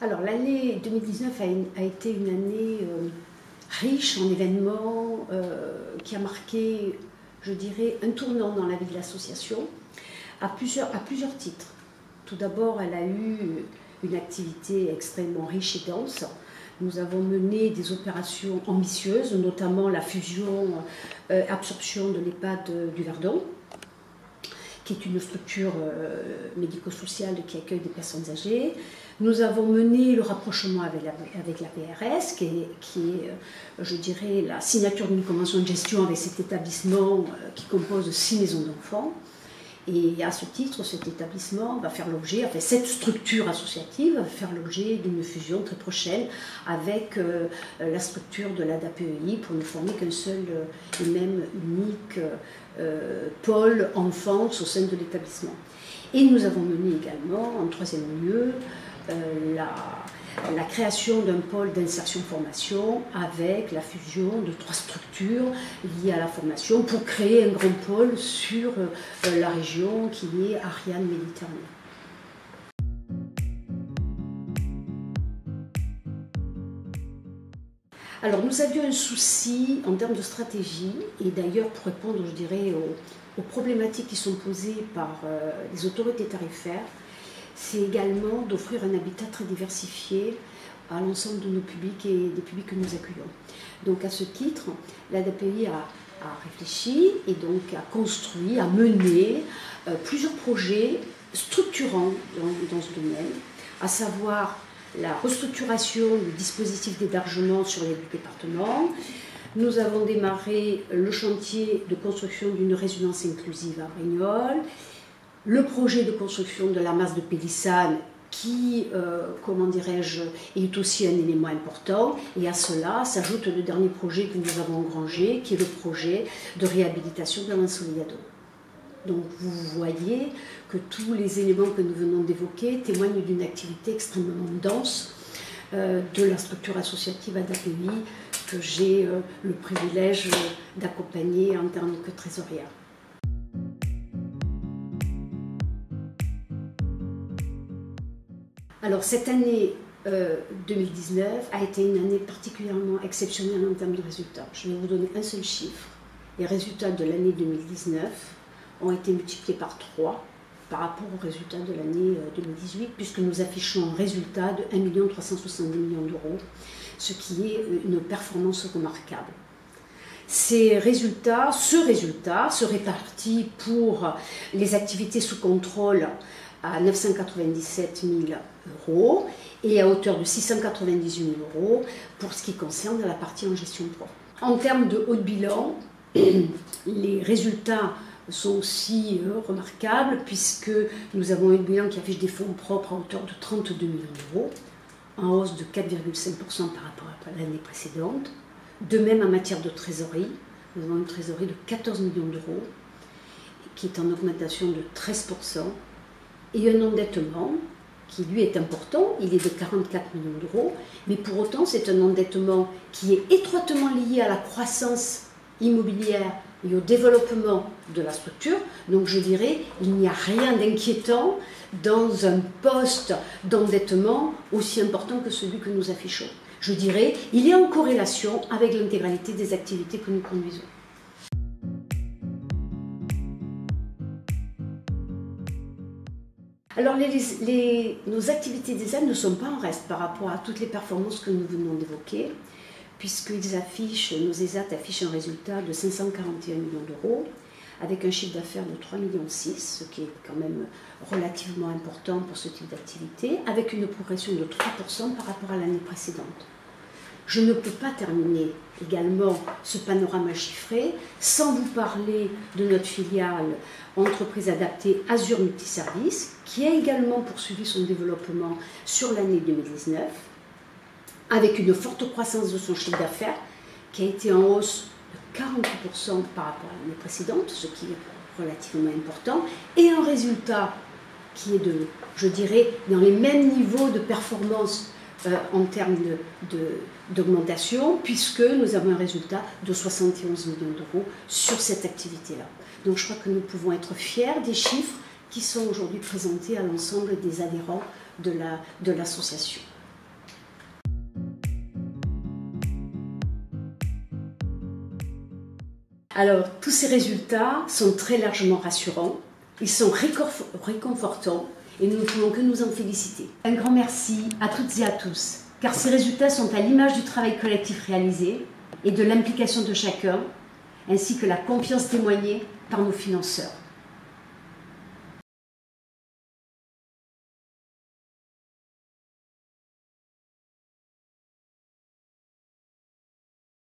Alors l'année 2019 a été une année riche en événements qui a marqué, je dirais, un tournant dans la vie de l'association à plusieurs titres. Tout d'abord, elle a eu une activité extrêmement riche et dense. Nous avons mené des opérations ambitieuses, notamment la fusion-absorption de l'EHPAD du Verdon, qui est une structure médico-sociale qui accueille des personnes âgées. Nous avons mené le rapprochement avec la PRS, qui est, je dirais, la signature d'une convention de gestion avec cet établissement qui compose 6 maisons d'enfants. Et à ce titre, cet établissement va faire l'objet, enfin cette structure associative va faire l'objet d'une fusion très prochaine avec la structure de l'ADAPEI pour ne former qu'un seul et même unique pôle enfance au sein de l'établissement. Et nous avons mené également, en troisième lieu, la création d'un pôle d'insertion-formation avec la fusion de 3 structures liées à la formation pour créer un grand pôle sur la région qui est Ariane Méditerranée. Alors nous avions un souci en termes de stratégie et d'ailleurs pour répondre, je dirais, aux problématiques qui sont posées par les autorités tarifaires, c'est également d'offrir un habitat très diversifié à l'ensemble de nos publics et des publics que nous accueillons. Donc à ce titre, l'ADAPEI a réfléchi et donc a construit, a mené plusieurs projets structurants dans ce domaine, à savoir la restructuration du dispositif d'hébergement sur les 2 départements. Nous avons démarré le chantier de construction d'une résidence inclusive à Brignoles, le projet de construction de la masse de Pélissane qui, comment dirais-je, est aussi un élément important. Et à cela s'ajoute le dernier projet que nous avons engrangé, qui est le projet de réhabilitation de la Mansouriado. Donc vous voyez que tous les éléments que nous venons d'évoquer témoignent d'une activité extrêmement dense de la structure associative ADAPEI que j'ai le privilège d'accompagner en tant que trésorière. Alors cette année 2019 a été une année particulièrement exceptionnelle en termes de résultats. Je vais vous donner un seul chiffre. Les résultats de l'année 2019 ont été multipliés par 3 par rapport aux résultats de l'année 2018, puisque nous affichons un résultat de 1 370 000 000 d'euros, ce qui est une performance remarquable. Ce résultat se répartit pour les activités sous contrôle à 997 000 euros et à hauteur de 698 000 euros pour ce qui concerne la partie en gestion propre. En termes de haut de bilan, les résultats sont aussi remarquables puisque nous avons un bilan qui affiche des fonds propres à hauteur de 32 millions d'euros, en hausse de 4,5% par rapport à l'année précédente. De même en matière de trésorerie, nous avons une trésorerie de 14 millions d'euros qui est en augmentation de 13%. Et un endettement qui lui est important, il est de 44 millions d'euros, mais pour autant c'est un endettement qui est étroitement lié à la croissance immobilière et au développement de la structure. Donc je dirais, il n'y a rien d'inquiétant dans un poste d'endettement aussi important que celui que nous affichons. Je dirais, il est en corrélation avec l'intégralité des activités que nous conduisons. Alors nos activités d'ESAT ne sont pas en reste par rapport à toutes les performances que nous venons d'évoquer, puisqu'ils affichent, nos ESAT affichent un résultat de 541 millions d'euros, avec un chiffre d'affaires de 3,6 millions, ce qui est quand même relativement important pour ce type d'activité, avec une progression de 3% par rapport à l'année précédente. Je ne peux pas terminer également ce panorama chiffré sans vous parler de notre filiale entreprise adaptée Azur Multiservice, qui a également poursuivi son développement sur l'année 2019, avec une forte croissance de son chiffre d'affaires qui a été en hausse de 48% par rapport à l'année précédente, ce qui est relativement important, et un résultat qui est, je dirais, dans les mêmes niveaux de performance en termes d'augmentation, puisque nous avons un résultat de 71 millions d'euros sur cette activité-là. Donc je crois que nous pouvons être fiers des chiffres qui sont aujourd'hui présentés à l'ensemble des adhérents de l'association. Alors, tous ces résultats sont très largement rassurants, ils sont réconfortants et nous ne pouvons que nous en féliciter. Un grand merci à toutes et à tous, car ces résultats sont à l'image du travail collectif réalisé et de l'implication de chacun, ainsi que la confiance témoignée par nos financeurs.